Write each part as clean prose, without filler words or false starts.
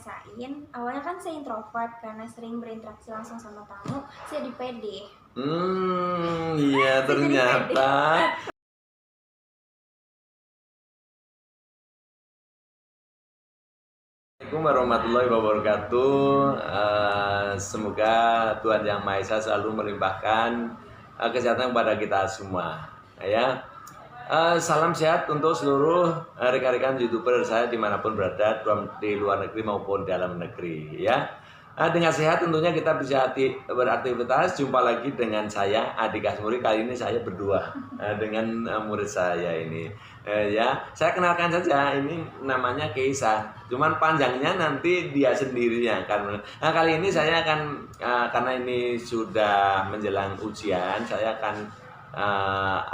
rasain, awalnya kan saya introvert karena sering berinteraksi langsung sama tamu, saya jadi pede. Iya ternyata. Assalamualaikum warahmatullahi wabarakatuh. Semoga Tuhan Yang Maha Esa selalu melimpahkan kesehatan kepada kita semua. Ya, salam sehat untuk seluruh rekan-rekan YouTuber saya dimanapun berada, di luar negeri maupun dalam negeri. Ya, dengan sehat tentunya kita bisa beraktivitas. Jumpa lagi dengan saya Adi Kasmuri. Kali ini saya berdua dengan murid saya ini. Ya, saya kenalkan saja, ini namanya Keisa. Cuman panjangnya nanti dia sendirinya karena kali ini saya akan karena ini sudah menjelang ujian, saya akan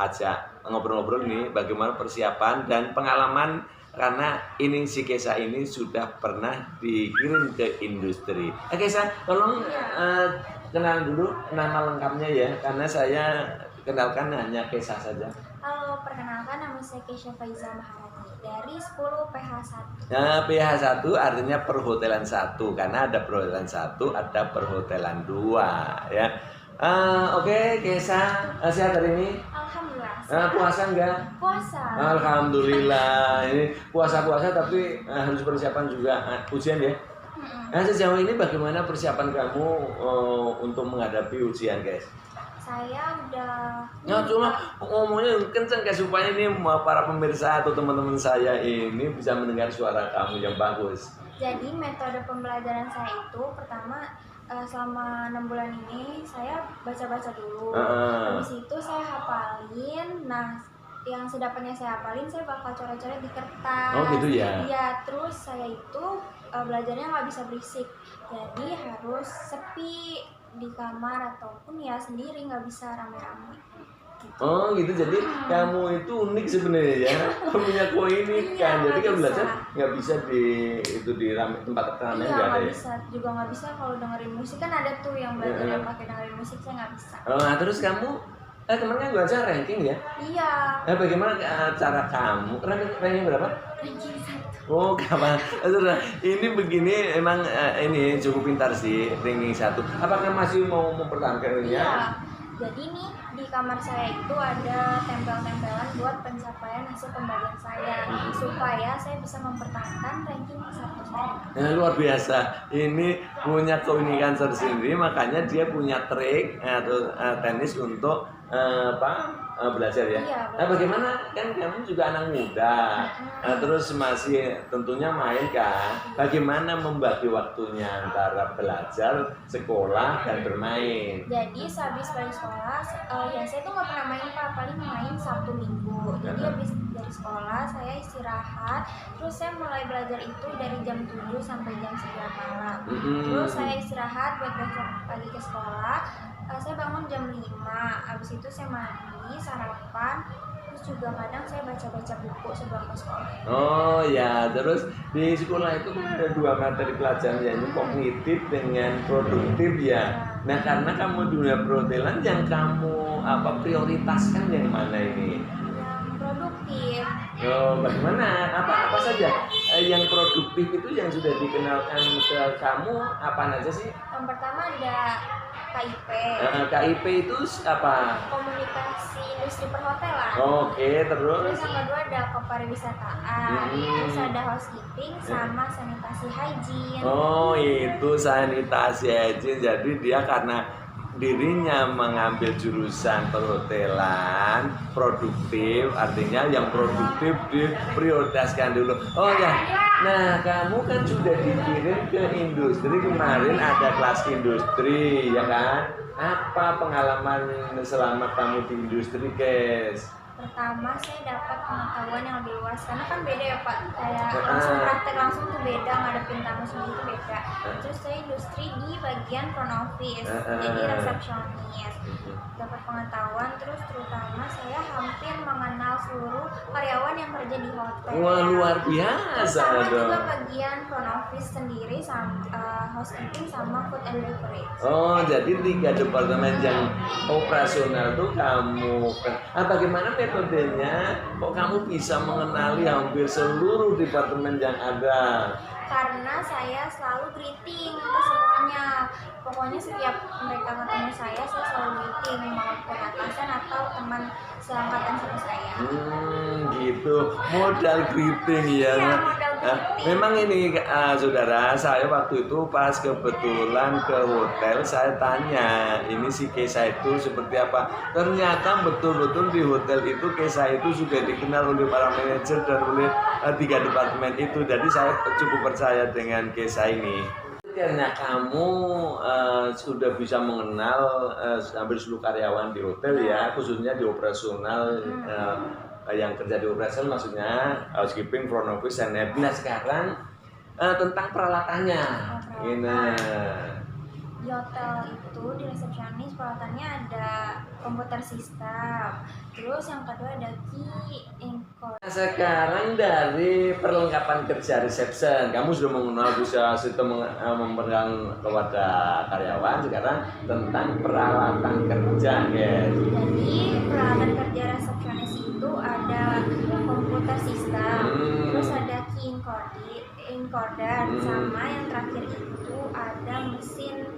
ajak ngobrol-ngobrol nih bagaimana persiapan dan pengalaman, karena ini si Keisa ini sudah pernah dikirim ke industri. Keisa, tolong kenal dulu nama lengkapnya ya, karena saya kenalkan hanya Keisa saja. Halo, perkenalkan nama saya Keisha Faiza Maharani dari 10 PH1. Nah, PH1 artinya perhotelan 1, karena ada perhotelan 1, ada perhotelan 2 ya. Oke, Keisa, sehat hari ini? Alhamdulillah. Puasa enggak? Puasa. Alhamdulillah. Ini puasa-puasa tapi harus persiapan juga ujian ya. Nah, sejauh ini bagaimana persiapan kamu untuk menghadapi ujian, guys? Saya udah. Ya, cuma ngomongnya kenceng guys, supaya ini para pemirsa atau teman-teman saya ini bisa mendengar suara kamu yang bagus. Jadi metode pembelajaran saya itu pertama, selama 6 bulan ini saya baca-baca dulu. Habis itu saya hafalin. Nah, yang sedapatnya saya hafalin saya bakal coret-coret di kertas. Oh gitu ya? Iya, terus saya itu belajarnya nggak bisa berisik. Jadi harus sepi di kamar ataupun ya sendiri, nggak bisa rame-rame. Gitu. Oh gitu, jadi kamu itu unik sebenarnya ya. Kamu punya keunikan. Jadi kan belajar nggak bisa di tempat ramai. Iya, nggak bisa, juga nggak bisa kalau dengerin musik, kan ada tuh yang belajar yang pakai dengerin musik, saya nggak bisa. Nah terus kamu kemarin kan baca ranking ya? Iya. Bagaimana cara kamu? Ranking berapa? Ranking 1. Oh kapan? Ini begini emang ini cukup pintar sih, ranking 1. Apakah masih mau mempertahankan ini? Iya. Jadi nih di kamar saya itu ada tempel-tempelan buat pencapaian hasil pembelajaran saya, supaya saya bisa mempertahankan ranking 1 saya. Luar biasa. Ini punya keunikan tersendiri, makanya dia punya trik atau teknis untuk belajar ya. Iya, nah bagaimana, kan kamu juga anak muda, terus masih tentunya main kan, bagaimana membagi waktunya antara belajar, sekolah, dan bermain? Jadi sehabis balik sekolah, ya saya tuh nggak pernah main Pak, paling main Sabtu Minggu. Jadi habis dari sekolah saya istirahat, terus saya mulai belajar itu dari jam 7 sampai jam 9 malam. Terus saya istirahat buat besok pagi ke sekolah. Saya bangun jam 5, habis itu saya mandi, sarapan, terus juga kadang saya baca-baca buku sebelum ke sekolah. Oh ya, terus di sekolah itu kan ada 2 materi pelajaran, yaitu kognitif dengan produktif ya. Nah karena kamu dunia perhotelan, yang kamu prioritaskan yang mana ini? Yang produktif. Oh, bagaimana? Apa saja yang produktif itu yang sudah dikenalkan ke kamu, apa aja sih? Yang pertama ada KIP. KIP itu apa? Komunikasi industri perhotelan. Oke, terus? Terus yang kedua ada kepariwisataan. Terus ada housekeeping sama sanitasi hygiene. Oh, itu sanitasi hygiene. Jadi dia karena dirinya mengambil jurusan perhotelan produktif, artinya yang produktif diprioritaskan dulu. Oh ya, nah kamu kan sudah dikirim ke industri, kemarin ada kelas industri ya kan? Apa pengalaman selama kamu di industri, guys? Pertama saya dapat pengetahuan yang lebih luas, karena kan beda ya Pak, kayak langsung praktek langsung tuh beda, ngadepin tamu sendiri itu beda. Terus saya industri di bagian front office, jadi resepsionis. Dapat pengetahuan, terus terutama saya hampir mengenal seluruh karyawan yang kerja di hotel. Wah, luar biasa sama dong. juga bagian front office sendiri, sama housekeeping sama food and beverage. Oh, jadi 3 departemen yang operasional tuh kamu. Bagaimana metodenya? Kok kamu bisa mengenali hampir seluruh departemen yang ada? karena saya selalu greeting ke semuanya. Pokoknya setiap mereka ketemu saya selalu greeting, maupun atasan atau teman seangkatan sama saya. Gitu, modal greeting ya. Iya, modal greeting. Memang ini saudara, saya waktu itu pas kebetulan ke hotel, saya tanya ini si Kesa itu seperti apa. Ternyata betul-betul di hotel itu Kesa itu sudah dikenal oleh para manajer dan oleh 3 departemen itu. Jadi saya cukup percaya dengan Kesa ini. Karena kamu sudah bisa mengenal hampir seluruh karyawan di hotel ya, khususnya di operasional, yang kerja di operasional maksudnya housekeeping, front office, dan nah sekarang tentang peralatannya. Di hotel itu di resepsionis peralatannya ada komputer sistem, terus yang kedua ada key encoder. Sekarang dari perlengkapan kerja reception, kamu sudah mengenal bisa sistem memberikan kepada karyawan. Sekarang tentang peralatan kerja, guys. Jadi peralatan kerja resepsionis itu ada komputer sistem, terus ada key encoder, sama yang terakhir itu ada mesin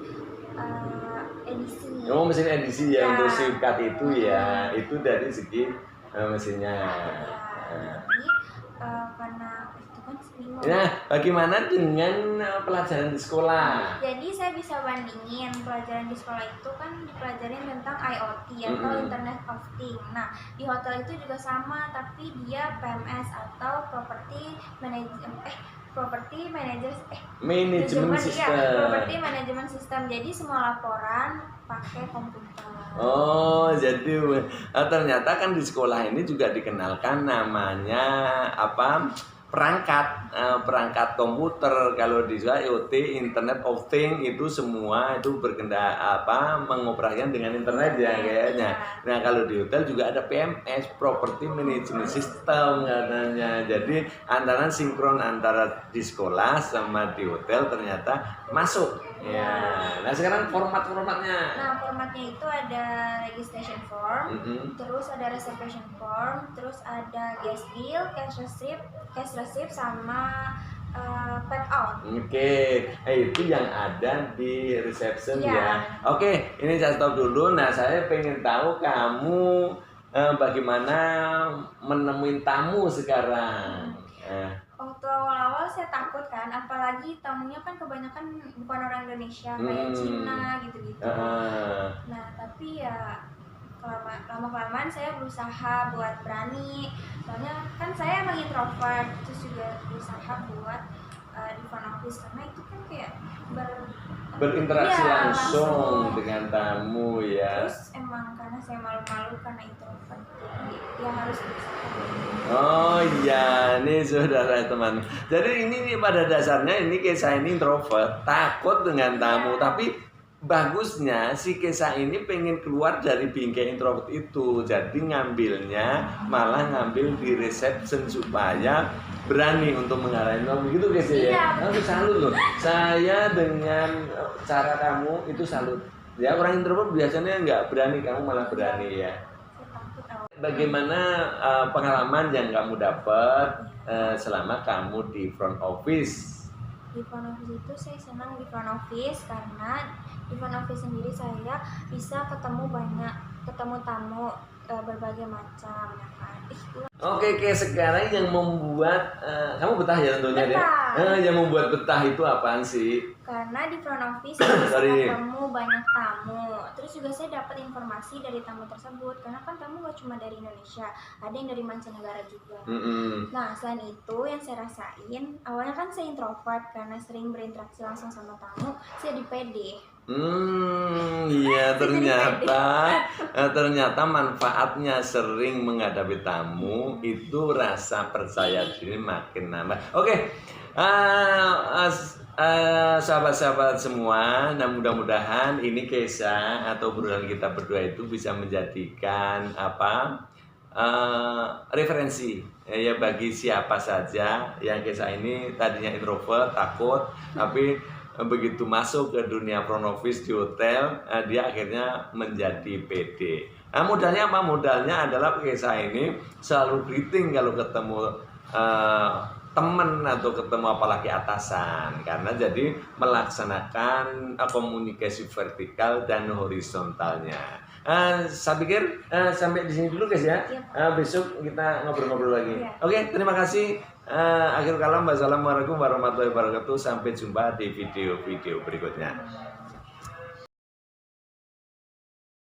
edisi. Oh, mesin edisi ya, untuk singkat itu ya, itu dari segi mesinnya. Jadi karena itu kan seminggu. Nah, bagaimana dengan pelajaran di sekolah? Jadi saya bisa bandingin pelajaran di sekolah itu kan dipelajarin tentang IoT atau Internet of Things. Nah, di hotel itu juga sama, tapi dia PMS atau Property Management System. Jadi semua laporan pakai komputer. Oh, jadi ternyata kan di sekolah ini juga dikenalkan namanya apa? Perangkat komputer. Kalau di IoT, Internet of Things, itu semua itu mengoperasikan dengan internet ya kayaknya. Nah, kalau di hotel juga ada PMS, Property Management System katanya. Jadi antara sinkron antara di sekolah sama di hotel ternyata masuk. Ya. Nah, sekarang formatnya. Nah, formatnya itu ada registration form, terus ada reservation form, terus ada guest bill, cash receipt sama paid out. Oke, itu yang ada di reception ya. Oke, ini saya stop dulu. Nah, saya pengen tahu kamu bagaimana menemuin tamu sekarang. Waktu awal-awal saya takut kan, apalagi tamunya kan kebanyakan bukan orang Indonesia, kayak Cina gitu-gitu. Nah, tapi ya lama-kelamaan saya berusaha buat berani, soalnya kan saya emang introvert, terus juga berusaha buat di front office, karena itu kan kayak berinteraksi langsung dengan tamu ya. Terus emang karena saya malu-malu karena introvert, jadi ya harus berusaha. Oh iya, ini saudara teman. Jadi ini pada dasarnya ini Kesa ini introvert, takut dengan tamu, tapi bagusnya si Kesa ini pengen keluar dari bingkai introvert itu. Jadi malah ngambil di reception supaya berani untuk mengarahin kamu gitu Kesa ya. Aku salut loh. Saya dengan cara kamu itu salut. Ya, orang introvert biasanya nggak berani, kamu malah berani ya. Bagaimana pengalaman yang kamu dapat selama kamu di front office? Di front office itu saya senang di front office karena di front office sendiri saya bisa ketemu tamu berbagai macam ya kan. Oke, sekarang yang membuat kamu betah ya tentunya deh. Yang membuat betah itu apaan sih? Karena di front office saya bisa ketemu banyak tamu. Terus juga saya dapat informasi dari tamu tersebut. Karena kan tamu gak cuma dari Indonesia, ada yang dari mancanegara juga. Nah, selain itu yang saya rasain, awalnya kan saya introvert karena sering berinteraksi langsung sama tamu, saya di PD. Iya, ternyata manfaatnya sering menghadapi tamu itu rasa percaya diri makin nambah. Oke, sahabat-sahabat semua, nah mudah-mudahan ini Kesa atau obrolan kita berdua itu bisa menjadikan referensi ya bagi siapa saja yang Kesa ini tadinya introvert, takut, tapi begitu masuk ke dunia front office di hotel, dia akhirnya menjadi PD. Nah, modalnya apa? Modalnya adalah Kesa ini selalu greeting kalau ketemu teman atau ketemu apalagi atasan, karena jadi melaksanakan komunikasi vertikal dan horizontalnya. Saya pikir sampai di sini dulu guys ya. Besok kita ngobrol-ngobrol lagi. Oke, terima kasih. Akhir kalam, wassalamualaikum warahmatullahi wabarakatuh. Sampai jumpa di video-video berikutnya.